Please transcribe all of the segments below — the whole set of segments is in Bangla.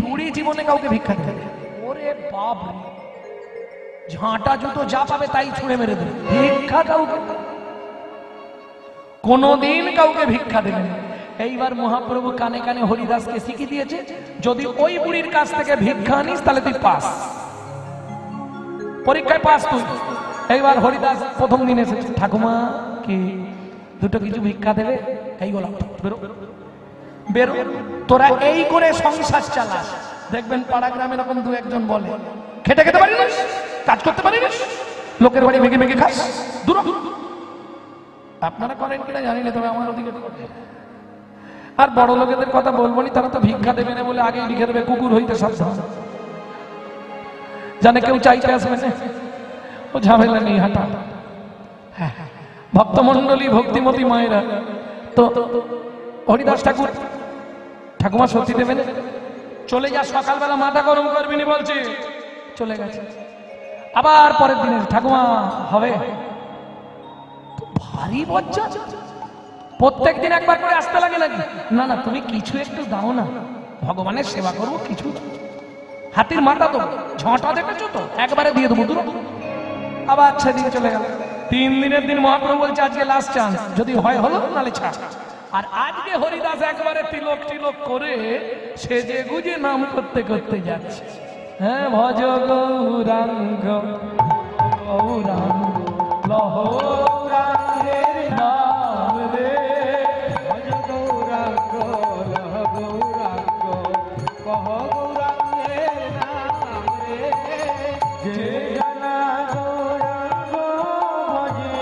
বুড়ি জীবনে কাউকে ভিক্ষা দেবে, ওরে বাপ রে, ঝাঁটা জুতো যা পাবে তাই ছুঁড়ে মেরে দেবে। ভিক্ষা কাউকে কোনদিন কাউকে ভিক্ষা দেবে না। এইবার মহাপ্রভু কানে কানে হরিদাসকে শিখিয়ে দিয়েছে, যদি ওই বুড়ির কাছ থেকে ভিক্ষা আনিস তাহলে তুই পাস, পরীক্ষায় পাস তুই। এইবার হরিদাস প্রথম দিন এসেছে, ঠাকুমা কি দুটো কিছু ভিক্ষা দেবে? এই গোলাপ বেরো বেরো, তোরা এই করে সংসার চালাস। দেখবেন পাড়া গ্রামে এরকম দু একজন বলে, খেটে খেতে পারিস, কাজ করতে পারিস, লোকের বাড়ি মেঘে মেঘে খাস, দূর। আপনারা করেন কিনা জানি না, তবে আমার ওদিকে আর বড় লোকেদের কথা বলবো না, তারা তো ভিক্ষা দেবে না বলে আগেই লিখে দেবে কুকুর হইতে সাবধান, জানে কেউ চাইতে আসবে না, ও ঝামেলা নেই হাঁটা। হ্যাঁ, ভক্তমন্ডলী ভক্তিমতী মায়েরা, তো হরিদাস ঠাকুর ঠাকুমা সত্যি দেবে না, চলে যা, সকালবেলা মাথা গরম করবি না বলছে, চলে গেছে। আবার পরের দিনে, ঠাকুমা হবে? ভারী বজ্জা, প্রত্যেক দিন একবার করে আসতে লাগে নাকি? না না, তুমি কিছু একটু দাও না, ভগবানের সেবা করবো, কিছু হাতির মাথা তো ঝাঁটা দেখেছো তো, একবারে দিয়ে দেবো, দূর। আবার সেদিন চলে গেল। 3 দিনের দিন মহাপ্রভু বলছে আজকে লাস্ট চান্স, যদি হয় হলো, নালে ছাড়। আর আজকে হরিদাস একবারে তিলক টিলক করে সেজে গুজে নাম করতে করতে যাচ্ছে। হ্যাঁ, ভজ গৌরাঙ্গ গৌরাঙ্গ লহ গৌরাঙ্গের নাম রে, ভজ গৌরাঙ্গ লহ গৌরাঙ্গ কহ গৌরাঙ্গের নাম রে, যে জানা গৌরাঙ্গ ভজে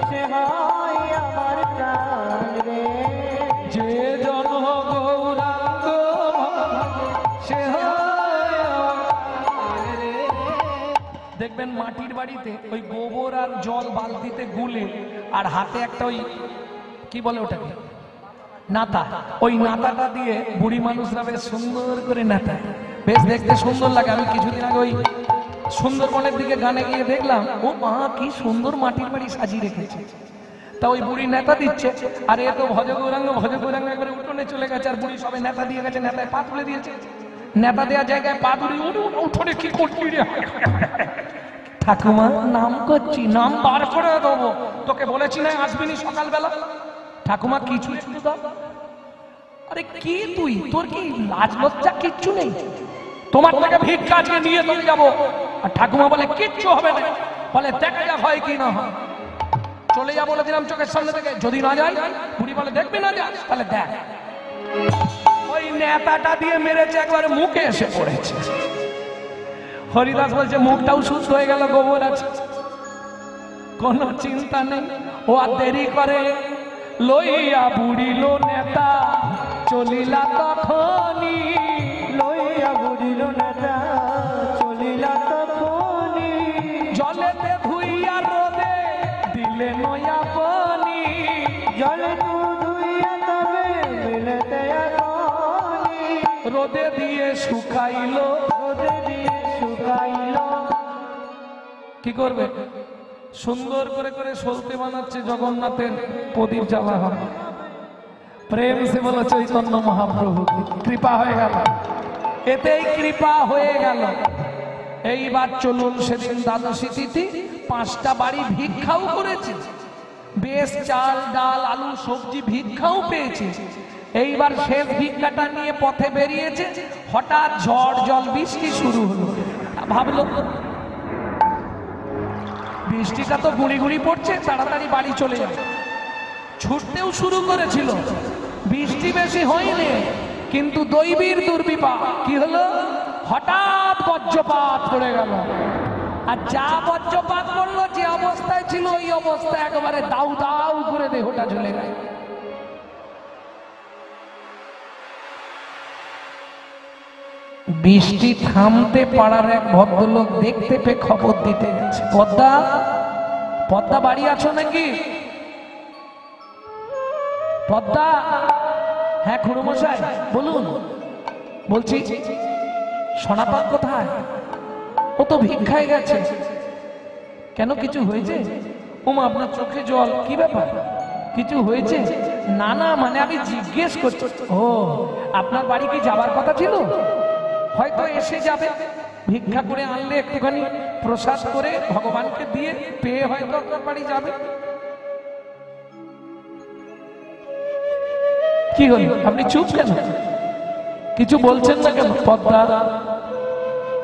সে হয় আমার প্রাণ রে, যে জন গৌরাঙ্গ সে হয় আমার রে। দেখবেন মাটির বাড়িতে ওই গোবর আর জল বালতিতে গুলে, আর হাতে একটা ওই কি বলে ওটাকে, নাতা, ওই নাতাটা দিয়ে বুড়ি মানুষরা বেশ সুন্দর করে নাতায়, বেশ দেখতে সুন্দর লাগে। আমি কিছুদিন আগে ওই সুন্দরবনের দিকে গানে গিয়ে দেখলাম, ও মা কি সুন্দর মাটির বাড়ি সাজিয়ে রেখেছে। তা ওই বুড়ি নেতা দিচ্ছে, আর এ তো ভজ গৌরাঙ্গ একবারে উঠোনে চলে গেছে, আর বুড়ি সবাই নেতা দিয়ে গেছে, নেতায় পা তুলে দিয়েছে, নেতা দেওয়ার জায়গায় পা তুলে উঠোনে কি করছি রে? ঠাকুমা নাম করছি, নাম বার করে দেবো, তোকে বলেছি না আসবিনি সকালবেলা, ঠাকুমা কিছু একটু দাও। আরে কি তুই, তোর কি লাজ লজ্জা কিচ্ছু নেই? তোমার থেকে ভিক্ষা আজকে নিয়ে চলে যাবো। আর ঠাকুমা বলে কিচ্ছু হবে না, বলে দেখা যাক হয় কি না হয়। চলে যা বলে দিলাম চোখের সামনে থেকে, যদি না যায়, বুড়ি বলে দেখবি না যাস, তাহলে দেখ। ওই নেতাটা দিয়ে মেরেছে, একবারে মুখে এসে পড়েছে। হরিদাস বলছে মুখটাও সুস্থ হয়ে গেল, গোবর আছে, কোনো চিন্তা নেই। ও আর দেরি করে, লইয়া বুড়িল নেতা চলিলা তখনই, লইয়া বুড়িল নেতা চলিলা তখনই, জলেতে ধুইয়া রোদে দিলে নয়া পানি, জলে ধুইয়া তবে মিলেতে পানি, রোদে দিয়ে শুকাইল, রোদে দিয়ে শুকাইল। কি করবে? সুন্দর করে করে সলতে বানাচ্ছে, জগন্নাথের প্রদীপ জ্বালা হবে। প্রেম সে বলো চৈতন্য মহাপ্রভু, কৃপা হয়ে গেল, এতেই কৃপা হয়ে গেল। এইবার চলুন, সেদিন দ্বাদশী তিথি, 5টা বাড়ি ভিক্ষাও করেছে, বেশ চাল ডাল আলু সবজি ভিক্ষাও পেয়েছে। এইবার শেষ ভিক্ষাটা নিয়ে পথে বেরিয়েছে, হঠাৎ ঝড় জল বৃষ্টি শুরু হলো। ভাবলো বৃষ্টিটা তো গুঁড়ি গুঁড়ি পড়ছে, তাড়াতাড়ি বাড়ি চলে যাবে। ছুটতেও শুরু করেছিল, বৃষ্টি বেশি হয়নি, কিন্তু দৈবীর দুর্বিপাক কি হলো, হঠাৎ বজ্রপাত পড়ে গেল। আর যা বজ্রপাত পড়লো, যে অবস্থায় ছিল ওই অবস্থায় একেবারে দাউ দাউ করে দেহটা ঝুলে গেল। বৃষ্টি থামতে পারার এক ভদ্রলোক দেখতে পেয়ে খবর দিতে গেছে, পদ্মা পদ্মা বাড়ি আছো নাকি? পদ্মা, হ্যাঁ খুড়োমশাই বলুন। বলছি সোনাপাত কোথায়? ও তো ভিক্ষায় গেছে। কেন, কিছু হয়েছে? ওমা আপনার চোখে জল, কি ব্যাপার? কিছু হয়েছে? না না, মানে আমি জিজ্ঞেস করছি। ও, আপনার বাড়ি কি যাবার কথা ছিল? হয়তো এসে যাবে, ভিক্ষা করে আনলে একটুখানি প্রসাদ করে ভগবানকে দিয়ে পেয়ে হয়তো আপনার বাড়ি যাবে। কি হল, আপনি চুপ কেন? কিছু বলছেন না কেন? পদ্মা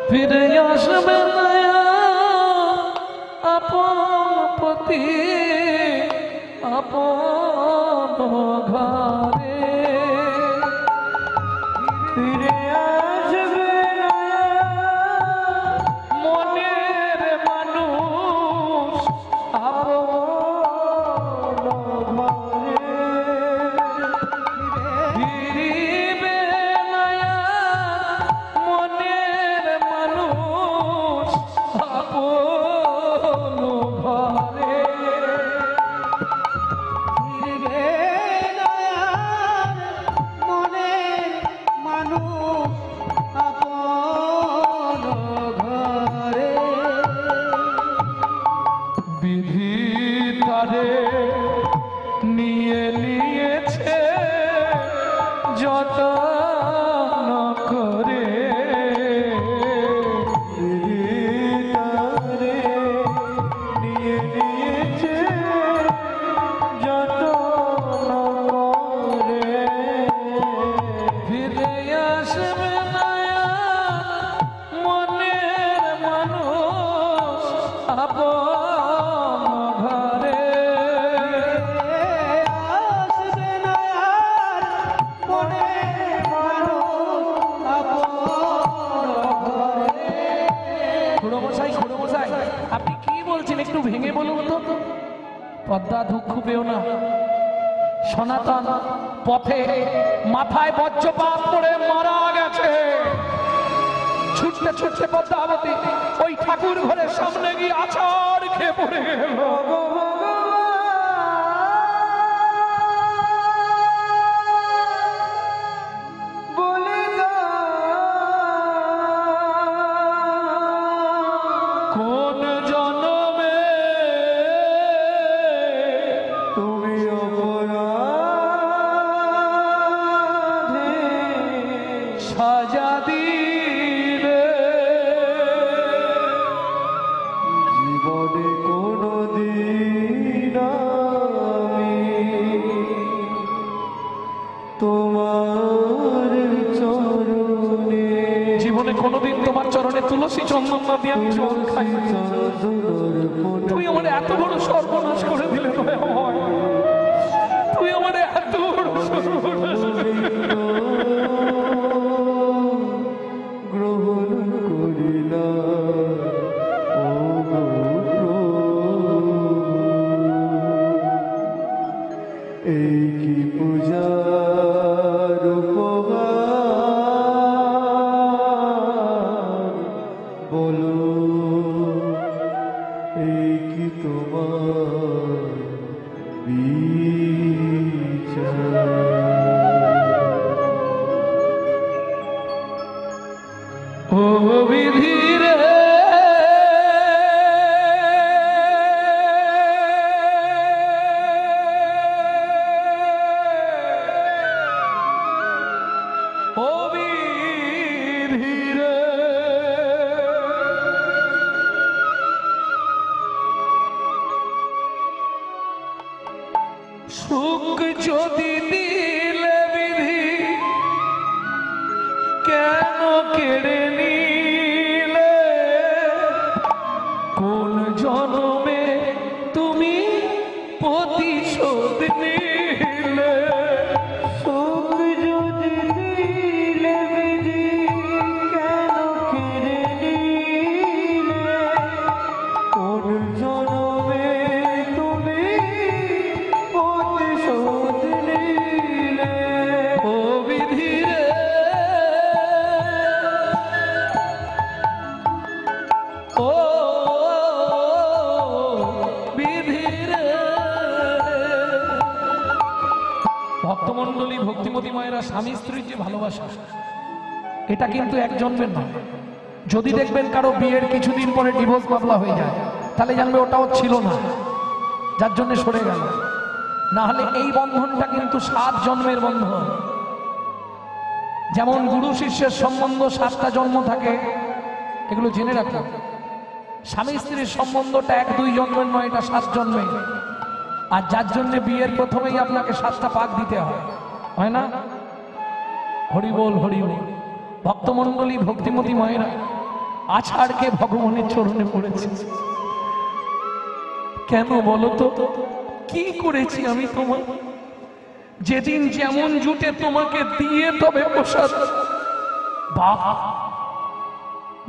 ফিরে আসবে না আপন পতি আপন ঘরে, ফিরে আসবে না মনের মানুষ আপন ঘরে, ফিরিবে না মনের মানুষ আপন ঘরে, ফিরবে না মনের মানুষ আপন ঘরে। বিধি তারে নিয়ে নিয়েছে যতন করে, তারে নিয়ে নিয়েছে যতন করে। ফিরে আসবে না মনের মানুষ আপন ঘরে, আসবে না মনের মানুষ আপন ঘরে। খুড়োমশাই, খুড়োমশাই, আপনি কি বলছেন একটু ভেঙে বলুন তো। পদ্মা, দুঃখ পেও না, সনাতন পথে মাথায় বজ্রপাত পড়ে মারা গেছে। ছুটতে ছুটতে পদ্মাবতী ওই ঠাকুর ঘরের সামনে গিয়ে আছাড় খেয়ে পড়ে গেল। কোন জনমে তুমি অপরাধে সাজা দিলে, জীবনে কোনদিন আমি তোমার চরণে, জীবনে কোনোদিন তোমার চরণে তুলসী চন্দন না দিয়ে আমি জল খাই। তুই আমার এত বড় সর্বনাশ করে দিলে দয়াময়, তুই আমার এত বড় সর্বনাশ করে দিলে। গ্রহণ করিলা ও গো এই কি পূজার উপহার বলো, এই কি তোমার বিচার। ও বিধি রে, ও বিধি রে, সুখ যদি দিলে বিধি কেন কেড়ে নিলে, কোন জনমে তুমি প্রতিশোধ নিলে, সুখ যদি দিলে বিধি কেন কেড়ে নিলে, কোন জনমে তুমি প্রতিশোধ নিলে। ও বিধি রে, ও বিধি রে। ভক্তমণ্ডলী, ভক্তিমতী মায়েরা, স্বামী স্ত্রীর যে ভালোবাসা, এটা কিন্তু এক জন্মের নয়। যদি দেখবেন কারো বিয়ের কিছুদিন পরে ডিভোর্স মামলা হয়ে যায়, তাহলে জানবে ওটাও ছিল না, যার জন্য সরে গেল। না হলে এই বন্ধনটা কিন্তু 7 জন্মের বন্ধন। যেমন গুরু শিষ্যের সম্বন্ধ 7টা জন্ম থাকে, এগুলো জেনে রাখো। স্বামী স্ত্রীর সম্বন্ধটা 1-2 জন্মের নয়, এটা 7 জন্মের। আর যার জন্য বিয়ের প্রথমেই আপনাকে 7টা পাক দিতে হয় না? হরি বল হরি বল। ভক্তমণ্ডলী, ভক্তিমতী মায়েরা, আছাড়কে ভগবানের চরণে পড়েছে। কেন বলো তো, কি করেছি আমি তোমার? যেদিন যেমন জুটে তোমাকে দিয়ে তবে প্রসাদ, বাপ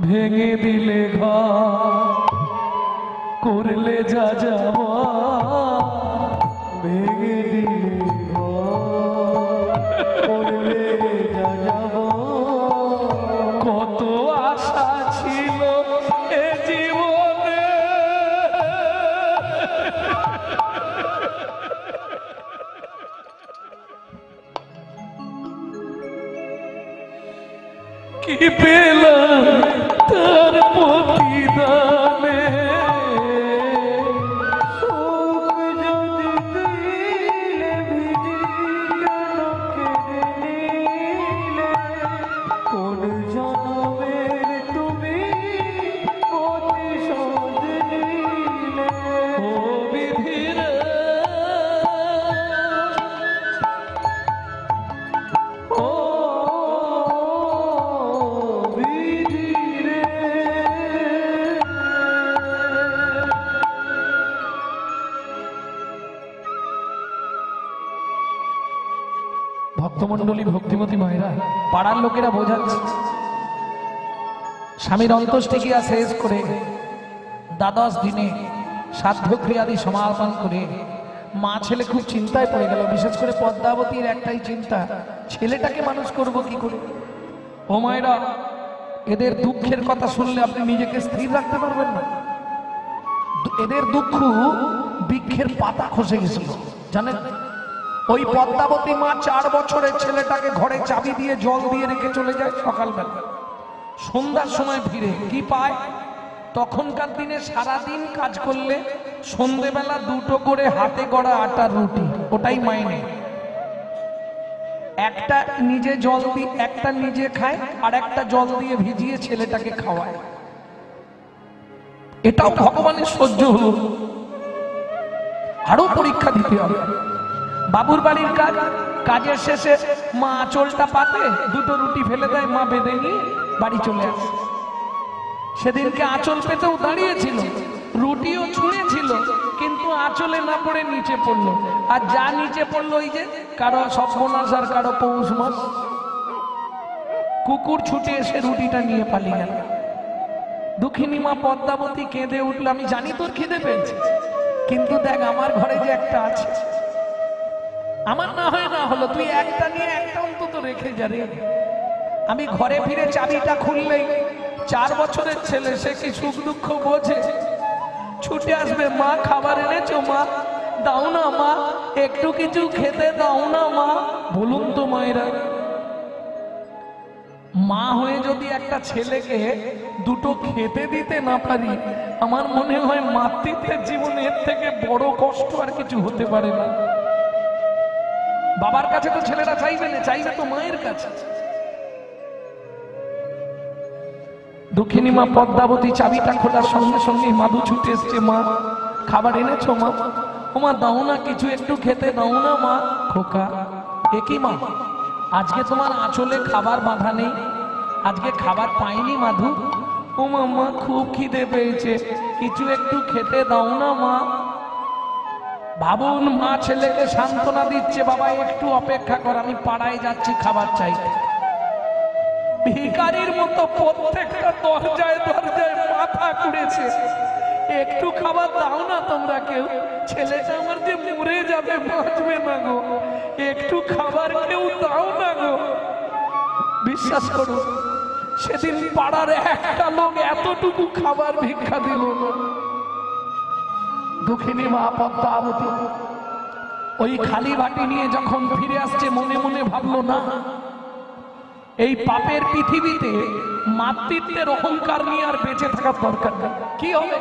ভেঙে দিলে ঘর, করলে যা যাওয়া, ভেঙে দিলে ঘর, করলে যা যাব। কত আশা ছিল এ জীবনে, কি পেলাম তার প্রতিদানে। সুখ যদি দিলে ভিজি কেন কেড়ে নিলে? কোন জনমের তুমি প্রতিশোধ নিলে? ও বিধিরে, ও বিধি রে। ভক্তমণ্ডলী, ভক্তিমতী মায়েরা, পাড়ার লোকেরা বোঝাচ্ছে, স্বামীর অন্ত্যেষ্টিক্রিয়া শেষ করে দ্বাদশ দিনে সাধ্যক্রিয়াদি সমাপন করে মা ছেলে খুব চিন্তায় পড়ে গেল। বিশেষ করে পদ্মাবতীর একটাই চিন্তা, ছেলেটাকে মানুষ করব কি করে। ও মায়েরা, এদের দুঃখের কথা শুনলে আপনি নিজেকে স্থির রাখতে পারবেন না। এদের দুঃখ বৃক্ষের পাতা খসে গেছিল, জানেন? ওই পদ্মাবতী মা 4 বছরের ছেলেটাকে ঘরে চাবি দিয়ে জল দিয়ে রেখে চলে যায়। সকালবেলা সন্ধ্যার সময় ফিরে কি পায়? তখনকার দিনে সারাদিন কাজ করলে সন্ধেবেলা 2টো করে হাতে গড়া আটার রুটি, ওটাই মাইনে। একটা নিজে জল দিয়ে, একটা নিজে খায়, আর একটা জল দিয়ে ভিজিয়ে ছেলেটাকে খাওয়ায়। এটাও ভগবানের সহ্য হলো, আরো পরীক্ষা দিতে হবে। বাবুর বাড়ির কাজ, কাজের শেষে মা আঁচলটা পাতে 2টো রুটি ফেলে দেয়, মা বেঁধে নিয়ে বাড়ি চলে আসে। সেদিনকে আঁচল পেতেও দাঁড়িয়েছিল, রুটিও ছুঁড়েছিল, কিন্তু আঁচলে না পড়ে নিচে পড়লো। আর যা নিচে পড়লো, ওই যে কারো সর্বনাশ আর কারো পৌষ মাস, কুকুর ছুটে এসে রুটিটা নিয়ে পালিয়ে গেল। দুঃখিনী মা পদ্মাবতী কেঁদে উঠল, আমি জানি তোর খিদে পেয়েছে, কিন্তু দেখ আমার ঘরে যে একটা আছে, আমার না হয় না হলো, তুই একটা নিয়ে একটা অন্তত রেখে যা রে। আমি ঘরে ফিরে চাবিটা খুললেই 4 বছরের ছেলে, সে কি সুখ দুঃখ বোঝে, ছুটে আসবে, মা খাবার এনেছো, মা দাও না, মা একটু কিছু খেতে দাও না মা। বলুন তো মায়েরা, মা হয়ে যদি একটা ছেলেকে 2টো খেতে দিতে না পারি, আমার মনে হয় মাতৃত্বের জীবনে এর থেকে বড় কষ্ট আর কিছু হতে পারে না। বাবার কাছে তো ছেলেরা চাইবে না, চাইবে তো মায়ের কাছে। দুঃখিনী মা পদ্মাবতী চাবিটা খোলার সঙ্গে সঙ্গে মাধু ছুটে এসছে, মা খাবার এনেছো মা? ও মা দাও না কিছু, একটু খেতে দাও না মা। খোকা, একই মা, আজকে তোমার আঁচলে খাবার বাঁধা নেই, আজকে খাবার পাইনি মাধু? ও মা খুব খিদে পেয়েছে, কিছু একটু খেতে দাও না মা। ভাবুন, মা ছেলেকে সান্ত্বনা দিচ্ছে, বাবা একটু অপেক্ষা কর, আমি পাড়ায় যাচ্ছি খাবার চাইতে। ভিখারির মতো প্রত্যেকটা দরজায় দরজায় মাথা কুড়েছে, একটু খাবার দাও না তোমরা কেউ, ছেলেটা আমার যে মরে যাবে, বাঁচবে না গো, একটু খাবার কেউ দাও না গো। বিশ্বাস করুন, সেদিন পাড়ার একটা লোক এতটুকু খাবার ভিক্ষা দিল না। দুঃখিনী মা পদ্মাবতী ওই খালি বাটি নিয়ে যখন ফিরে আসছে, মনে মনে ভাবলো, না, এই পাপের পৃথিবীতে মাতৃত্বের অহংকার নিয়ে আর বেঁচে থাকার দরকার নেই। কি হবে?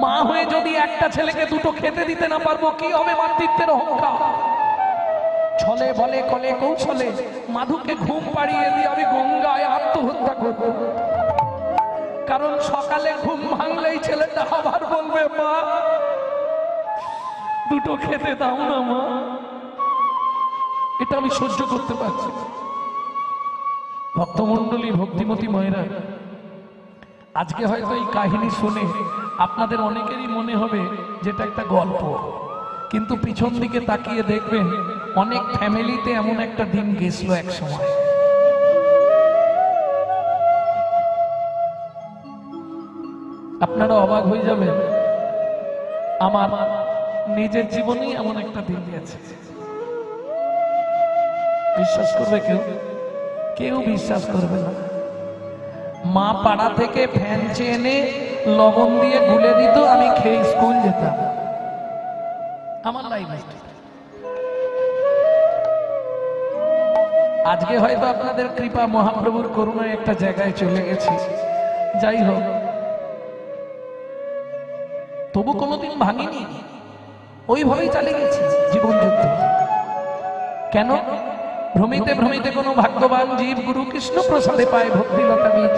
মা হয়ে যদি একটা ছেলেকে দুটো খেতে দিতে না পারবো কি হবে মাতৃত্বের অহংকার। ছলে বলে কলে কৌশলে মাধুকে ঘুম পাড়িয়ে দিয়ে আমি গঙ্গায় আত্মহত্যা করব, কারণ সকালে ঘুম ভাঙলেই ছেলেটা আবার বলবে মা দুটো খেতে দাও না মা। এটা আমি সহ্য করতে পারছি। ভক্তমণ্ডলী, ভক্তিমতী মায়েরা, আজকে হয়তো এই কাহিনী শুনে আপনাদের অনেকেরই মনে হবে যেটা একটা গল্প, কিন্তু পিছন দিকে তাকিয়ে দেখবেন অনেক ফ্যামিলিতে এমন একটা দিন গেছিল এক সময়। আপনারা অবাক হয়ে যাবেন, আমার নিজের জীবনেই এমন একটা দিন গেছে। বিশ্বাস করবে কেউ? কেউ বিশ্বাস করবে না। মা পাড়া থেকে ফ্যান চেয়ে এনে লবণ দিয়ে গুলে দিত, আমি খেয়ে স্কুল যেতাম। আমার লাইফ। আজকে হয়তো আপনাদের কৃপা, মহাপ্রভুর করুণায় একটা জায়গায় চলে গেছি। যাই হোক, তবু কোনোদিন ভাঙিনি, ওইভাবেই চালিয়ে গেছি জীবন যুদ্ধ। কেন? ভ্রমিতে ভ্রমিতে কোনো ভাগ্যবান জীব গুরু কৃষ্ণ প্রসাদে পায় ভক্তিলতা বীজ।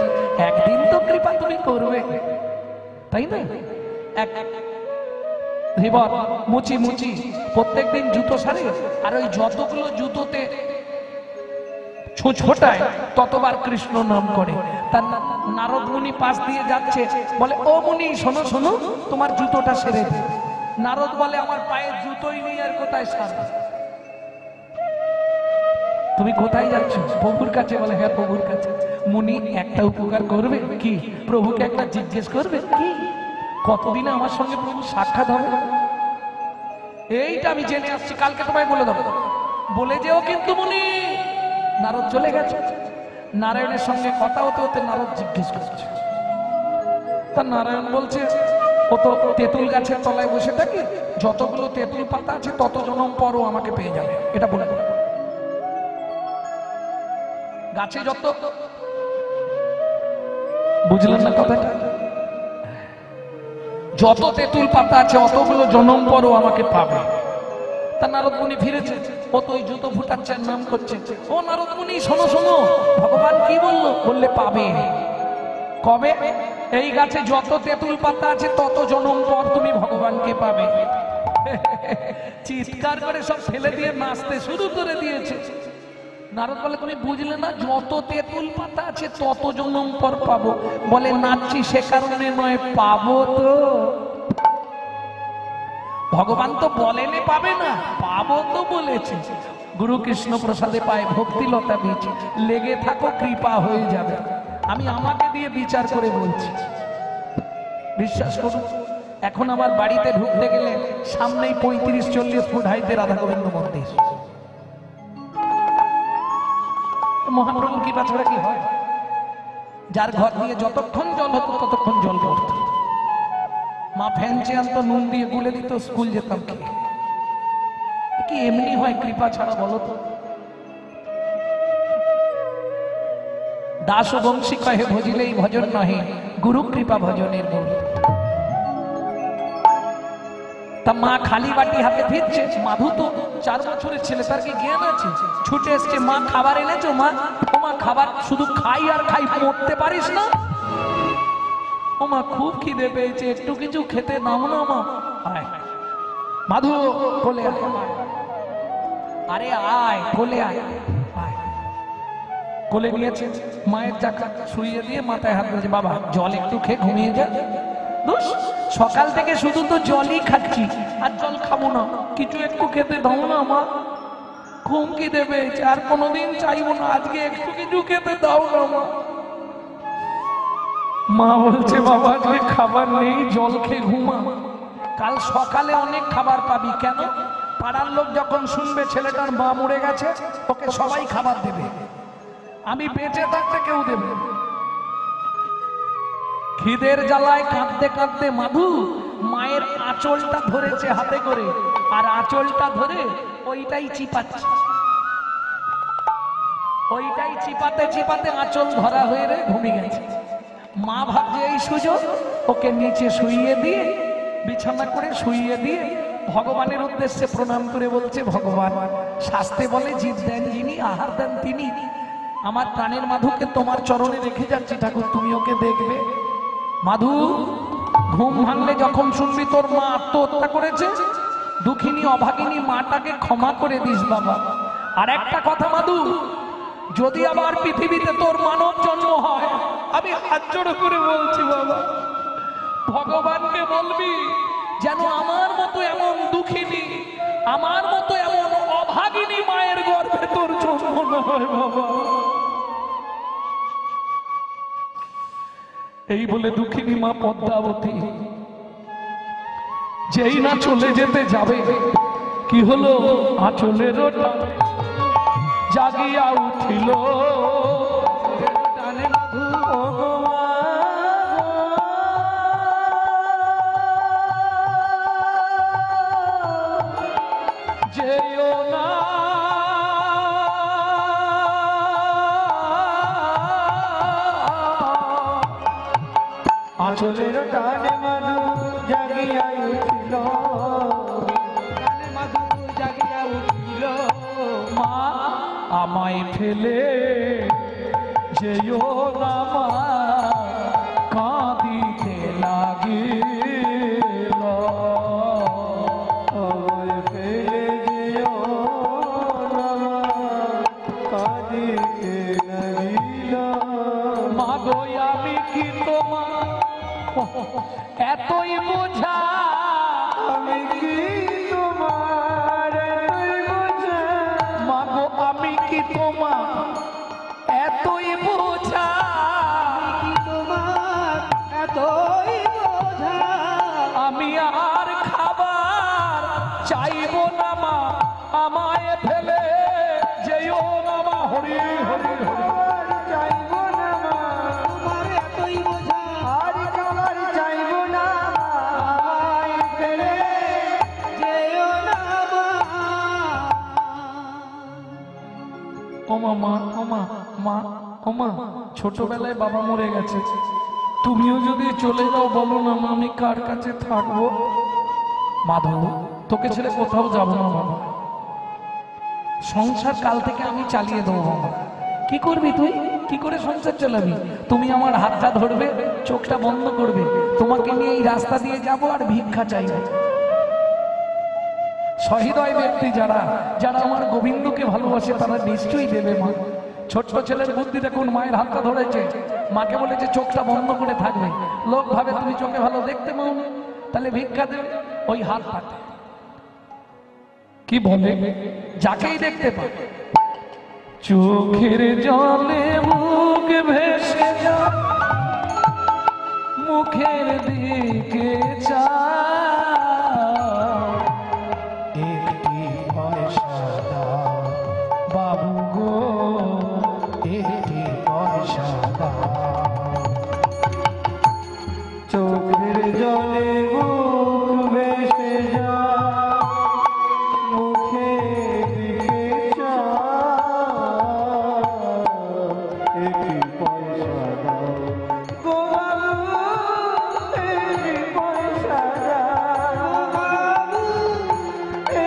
একদিন তো কৃপা তুমি করবে, তাই না? মুচি মুচি প্রত্যেকদিন জুতো সারে, আর ওই যতগুলো জুতোতে ছোটায় ততবার কৃষ্ণ নাম করে। তার নারদ মুনি পাশ দিয়ে যাচ্ছে, বলে ও মুনি শোনো শোনো, তোমার জুতোটা সেরে দে। নারদ বলে আমার পায়ের জুতোই নেই, আর কোথায় সারবে? তুমি কোথায় যাচ্ছ? প্রভুর কাছে। বলে হ্যাঁ প্রভুর কাছে। মুনি একটা উপকার করবে কি? প্রভুকে একটা জিজ্ঞেস করবে কি কতদিনে আমার সঙ্গে প্রভু সাক্ষাৎ হবে? এইটা আমি জেনে আসছি, কালকে তোমায় বলে দেবো। বলে যেও কিন্তু মুনি। নারদ চলে গেছে। নারায়ণের সঙ্গে কথা হতে হতে নারদ জিজ্ঞেস করছে। তা নারায়ণ বলছে ও তো তেঁতুল গাছের তলায় বসে থাকে, যতগুলো তেঁতুল পাতা আছে তত জনম পরও আমাকে পেয়ে যাবে, এটা বলে দেবো। গাছে যত, বুঝলেন না কথাটা? যত তেঁতুল পাতা আছে অতগুলো জনম পরও আমাকে পাবে। তা নারদ মুনি ফিরেছে, ও তো ওই জুতো ফুটাচ্ছে, নাম করছে। ও নারদ মুনি শোনো শোনো, ভগবান কি বললো? বললে পাবে। কবে? এই গাছে যত তেঁতুল পাতা আছে তত জনম পর তুমি ভগবানকে পাবে। চিৎকার করে সব ফেলে দিয়ে নাচতে শুরু করে দিয়েছে। নারদ বলে তুমি বুঝলে না, যত তেঁতুল পাতা আছে তত জনম পর পাবো। বলে নাচছি সে কারণে নয়, পাবো তো। ভগবান তো বলেনে পাবে না, পাবো তো বলেছে। গুরু কৃষ্ণ প্রসাদে পায় ভক্তিলতা বীজ, লেগে থাকো কৃপা হয়ে যাবে। আমি আমাকে দিয়ে বিচার করে বলছি, বিশ্বাস করুন। এখন আমার বাড়িতে ঢুকতে গেলে সামনেই 35-40 ফুট হাইতে রাধা গোবিন্দ মন্দির। মহাপ্রভুর কৃপা ছাড়া কি হয়? যার ঘর দিয়ে যতক্ষণ জল হতো ততক্ষণ জল পড়ত। মা ফ্যান চেয়ে আনতো, নুন দিয়ে গুলে দিত, স্কুল যেতাম। কি এমনি হয় কৃপা ছাড়া বলো তো? দাস বংশী কহে ভজিলেই ভজন নহে, গুরু কৃপা ভজনের মূল। তা মা খালি বাটি হাতে ফিরছে। মাধু তো 4 বছরের ছেলে, তার কি জ্ঞান আছে? ছুটে এসছে, মা খাবার এনেছো? মা, ও মা খাবার শুধু খাই আর খাই, মরতে পারিস না? ও মা খুব খিদে পেয়েছে, একটু কিছু খেতে দাও না মা। আয় মাধু, কোলে আয়। আরে আয়, কোলে আয়। কোলে নিয়েছে, মায়ের চাকা শুইয়ে দিয়ে মাথায় হাত দিয়েছে। বাবা জল একটু খেয়ে ঘুমিয়ে যা। সকাল থেকে শুধু তো জলই খাচ্ছি, আর জল খাবো না, কিছু একটু খেতে দাও না মা, ঘুম কি দেবে, আর কোনোদিন চাইবো না, আজকে একটু কিছু খেতে দাও না মা। মা বলছে বাবা আজকে খাবার নেই, জল খেয়ে ঘুমা, কাল সকালে অনেক খাবার পাবি। কেন? পাড়ার লোক যখন শুনবে ছেলেটার মা মরে গেছে, ওকে সবাই খাবার দেবে, আমি বেঁচে থাকতে কেউ দেবে। খিদের জ্বালায় কাঁদতে কাঁদতে মাধু মায়ের আঁচলটা ধরেছে হাতে করে, আর আঁচলটা ধরে ওইটাই চিপাচ্ছে। ওইটাই চিপাতে চিপাতে আঁচল ধরা হয়ে ঘুমিয়ে গেছে। মা ভাবছে এই সুযোগ, ওকে নিচে শুইয়ে দিয়ে বিছানা করে শুইয়ে দিয়ে ভগবানের উদ্দেশ্যে প্রণাম করে বলছে, ভগবান শাস্ত্রে বলে জীব দেন যিনি, আহার দেন তিনি। আমার প্রাণের মাধুকে তোমার চরণে রেখে যাচ্ছি ঠাকুর, তুমি ওকে দেখবে। মাধু, ঘুম ভাঙলে যখন শুনবি তোর মা আত্মহত্যা করেছে, দুঃখিনী অভাগিনী মাটাকে ক্ষমা করে দিস বাবা। আর একটা কথা মাধু, যদি আবার পৃথিবীতে তোর মানব জন্ম হয়, আমি হাত জোড় করে বলছি বাবা, ভগবানকে বলবি যেন আমার মতো এমন দুঃখিনী, আমার মতো এমন অভাগিনী মায়ের গর্ভে তোর জন্ম না হয় বাবা। এই বলে দুঃখিনী মা পদ্মাবতী যেই না চলে যেতে যাবে, কি হলো, আঁচলের টানে জাগিয়া উঠিল টানে মাধু, যেও না আঁচলের টানে মাধু জাগিয়া উঠিল, টানে মাধু জাগিয়া উঠিল। মা আমায় ফেলে যেও না মা, কাঁদিতে লাগিল। আমায় ফেলে যেও না মা, কাঁদিতে লাগিল। মা গো আমি কি তোমার এতই বোঝা, আমি কি তোমার এতই বোঝা, মা গো আমি কি তোমার এতই বোঝা, কি তোমার এতই বোঝা। আমি আর খাবার চাইব না মা, আমায় ফেলে যেও না মা। হরি হরি হরি। আর চাইব না মা, তোমার এতই বোঝা। আর খাবার চাইব না মা, আমায় ফেলে যেও না মা। ওমা মা, ওমা মা, ওমা ছোটবেলায় বাবা মরে গেছে, তুমিও যদি চলে যাও বলো না মা, আমি কার কাছে থাকবো? মাধব, তোকে ছেড়ে কোথাও যাব না বাবা, সংসার কাল থেকে আমি চালিয়ে দেবো বাবা। কি করবি তুই, কি করে সংসার চালাবি? তুমি আমার হাতটা ধরবে, চোখটা বন্ধ করবে, তোমাকে নিয়ে এই রাস্তা দিয়ে যাব আর ভিক্ষা চাইবে। সহৃদয় ব্যক্তি যারা যারা আমার গোবিন্দকে ভালোবাসে তারা নিশ্চয়ই দেবে মা। ছোট্ট ছেলের বুদ্ধি দেখুন, মায়ের হাতটা ধরেছে, মাকে বলেছে চোখটা বন্ধ করে থাকবে। লোক ভাবে তুমি চোখে ভালো দেখতে পাও না, তাহলে ভিক্ষা দেবে। ওই হাত পাতে কি বলে, যাকেই দেখতে পাবে চোখের জলে মুখ ভেসে যা, মুখের দিকে চা, একটি পয়সা দাও বাবু গো, একটি পয়সা দাও। চোখের জলে মুখ ভেসে যা, মুখে দিকে চা, একটি পয়সা দাও গো বাবু, একটি পয়সা দাও গো বাবু,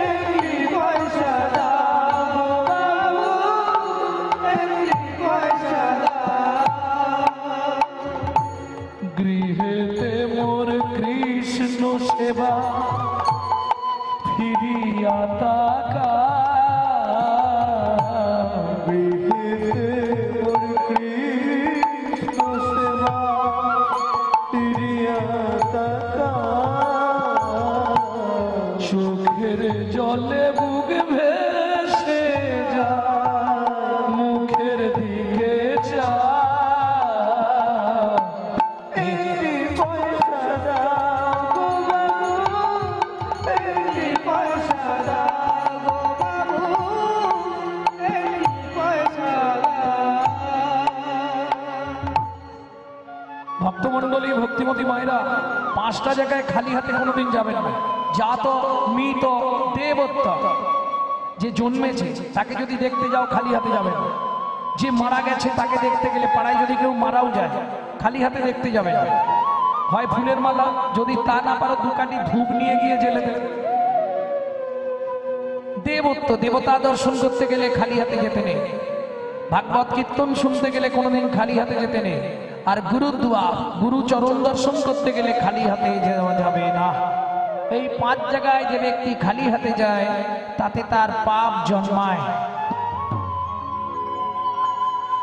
একটি পয়সা দাও গো বাবু, একটি পয়সা দাও। গৃহেতে মোর কৃষ্ণ সেবা ফিরিয়া তাকা, গৃহেতে মোর কৃষ্ণ সেবা ফিরিয়া তাকা, চোখের জলে বুক ভেসে যা, মুখের দিকে চা, একটি পয়সা দাও গো বাবু, একটি পয়সা দাও গো বাবু, একটি পয়সা দাও। ভক্তমণ্ডলী, ভক্তিমতী মায়েরা, 5টা জায়গায় খালি হাতে কোনোদিন যাবেন না। জাত মৃত দেবত্ব, যে জন্মেছে তাকে যদি দেখতে যাও খালি হাতে যাবে না। যে মারা গেছে তাকে দেখতে গেলে, পাড়ায় যদি কেউ মারাও যায় খালি হাতে দেখতে যাবে না। হয় ফুলের মালা, যদি তা না পারো দুকাটি ধূপ নিয়ে গিয়ে জেলে দেবে। দেবত্ব, দেবতা দর্শন করতে গেলে খালি হাতে যেতে নেই, ভাগবত কীর্তন শুনতে গেলে কোনোদিন খালি হাতে যেতে নেই, আর গুরুদুয়ার গুরু চরণ দর্শন করতে গেলে খালি হাতে যাওয়া যাবে না। এই 5 জায়গায় যে ব্যক্তি খালি হাতে যায় তাতে তার পাপ জন্মায়।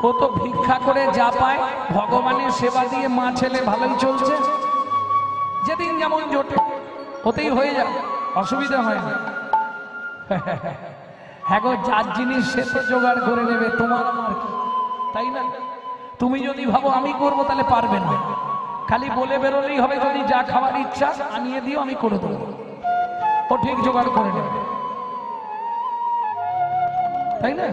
ও তো ভিক্ষা করে যা পায়, ভগবানের সেবা দিয়ে মা ছেলে ভালোই চলছে, যেদিন যেমন জোটে ওতেই হয়ে যায়, অসুবিধা হয় না। হ্যাঁ গো, যার জিনিস সে তো জোগাড় করে নেবে, তোমার আমার কি, তাই না? তুমি যদি ভাবো আমি করবো তাহলে পারবে না, খালি বলে বেরোলেই হবে যদি যা খাওয়ার ইচ্ছা আনিয়ে দিও আমি করে দেবো, ও ঠিক জোগাড় করে নেবে, তাই না?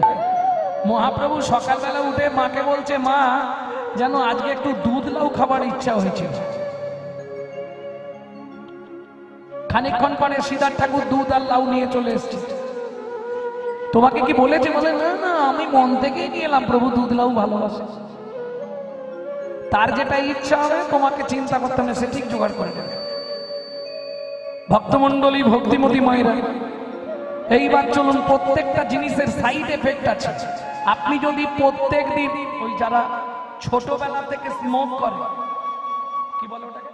মহাপ্রভু সকালবেলা উঠে মাকে বলছে, মা যেন আজকে একটু দুধ লাউ খাবার ইচ্ছা হয়েছে। খানিকক্ষণ পরে শ্রীধর ঠাকুর দুধ আর লাউ নিয়ে চলে এসছে। তোমাকে কি বলেছে? বলে না না, আমি মন থেকেই নিয়ে এলাম, প্রভু দুধ লাউ ভালোবাসে, তার যেটা ইচ্ছা হবে তোমাকে চিন্তা করতে হবে, সে ঠিক জোগাড় করে দেবে। ভক্তমন্ডলী, ভক্তিমতী মায়েরা, এইবার চলুন, প্রত্যেকটা জিনিসের সাইড এফেক্ট আছে। আপনি যদি প্রত্যেক দিন ওই যারা ছোটবেলা থেকে স্মোক করে, কি বলে ওটাকে,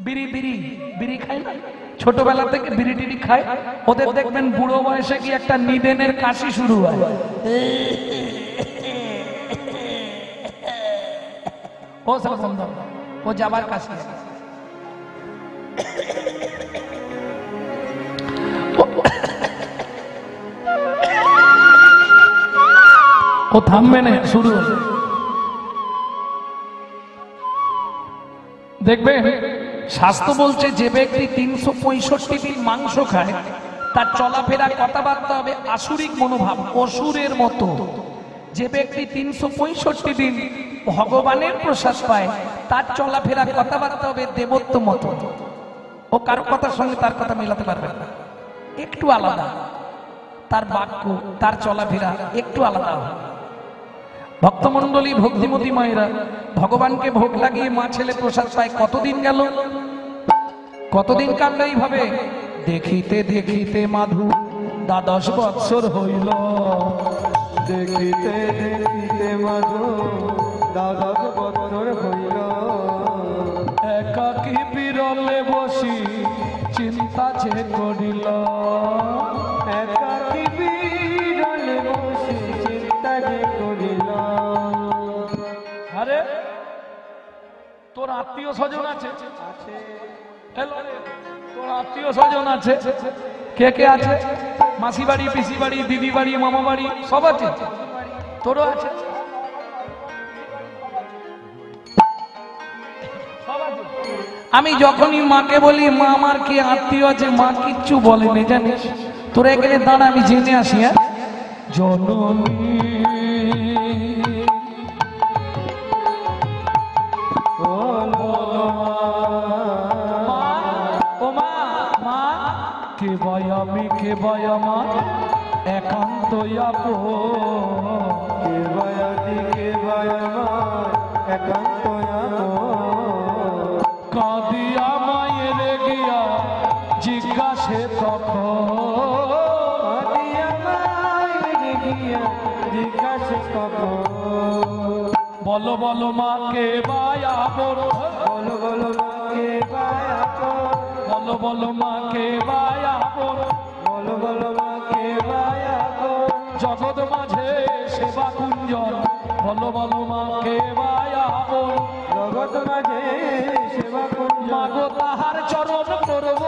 বিড়ি বিড়ি বিড়ি খায় না, ছোটবেলা থেকে বিড়ি টিড়ি খায়, ওদের দেখবেন বুড়ো বয়সে কি একটা নিদেনের কাশি শুরু হয়, ও সব বন্ধ, ও যাবার কাশি, ও থামবে না, শুরু হল। দেখবে শাস্ত্র বলছে যে ব্যক্তি 365 দিন মাংস খায় তার চলাফেরা কথাবার্তা হবে আসুরিক মনোভাব, অসুরের মতো। যে ব্যক্তি 365 দিন ভগবানের প্রসাদ পায় তার চলাফেরা কথাবার্তা হবে দেবত্ব মতো। ও কারো কথার সঙ্গে তার কথা মেলাতে পারবে না, একটু আলাদা, তার বাক্য তার চলাফেরা একটু আলাদা। ভক্তমন্ডলী, ভক্তিমতী মায়েরা, ভগবানকে ভোগ লাগিয়ে মা ছেলে প্রসাদ পায়, কতদিন গেল, কতদিন কাটলো এইভাবে। দেখিতে দেখিতে মাধু 12 বৎসর হইল, দেখিতে দেখিতে মাধু 12 বছর হইল, একাকী বিরলে বসি চিন্তা যে করিল, একাকী বিরলে বসি চিন্তা যে করিল। আরে তোর আত্মীয় স্বজন আছে, তোর আত্মীয় স্বজন আছে, কে কে আছে? মাসি বাড়ি, পিসি বাড়ি, দিদি বাড়ি, মামা বাড়ি সব আছে, তোরও আছে, আমি যখনই মাকে বলি মা আমার কি আত্মীয় আছে, মা কিচ্ছু বলেনি জানিস। তোরা এখানে দাঁড়া, আমি জেনে আসি। হ্যাঁ, জননী কে ভাই আমি, কে ভাই আমার একান্ত আপন, কে ভাই আদি, কে ভাই আমার একান্ত আপন। কাঁদিয়া মায়ের গিয়া জিজ্ঞাসে তখন, কাঁদিয়া মায়ের গিয়া জিজ্ঞাসে তখন, বলো বলো মা কে ভাই আপন, বলো বলো মা কে ভাই আপন, বলো বলো মা কে ভাই আপন, বলো বলো মা কে ভাই আপন। জগৎ মাঝে সেবা কুঞ্জন, বলো বলো মা কে ভাই আপন, জগৎ মাঝে সেবা কুঞ্জ, মাগো তাহার চরণ করব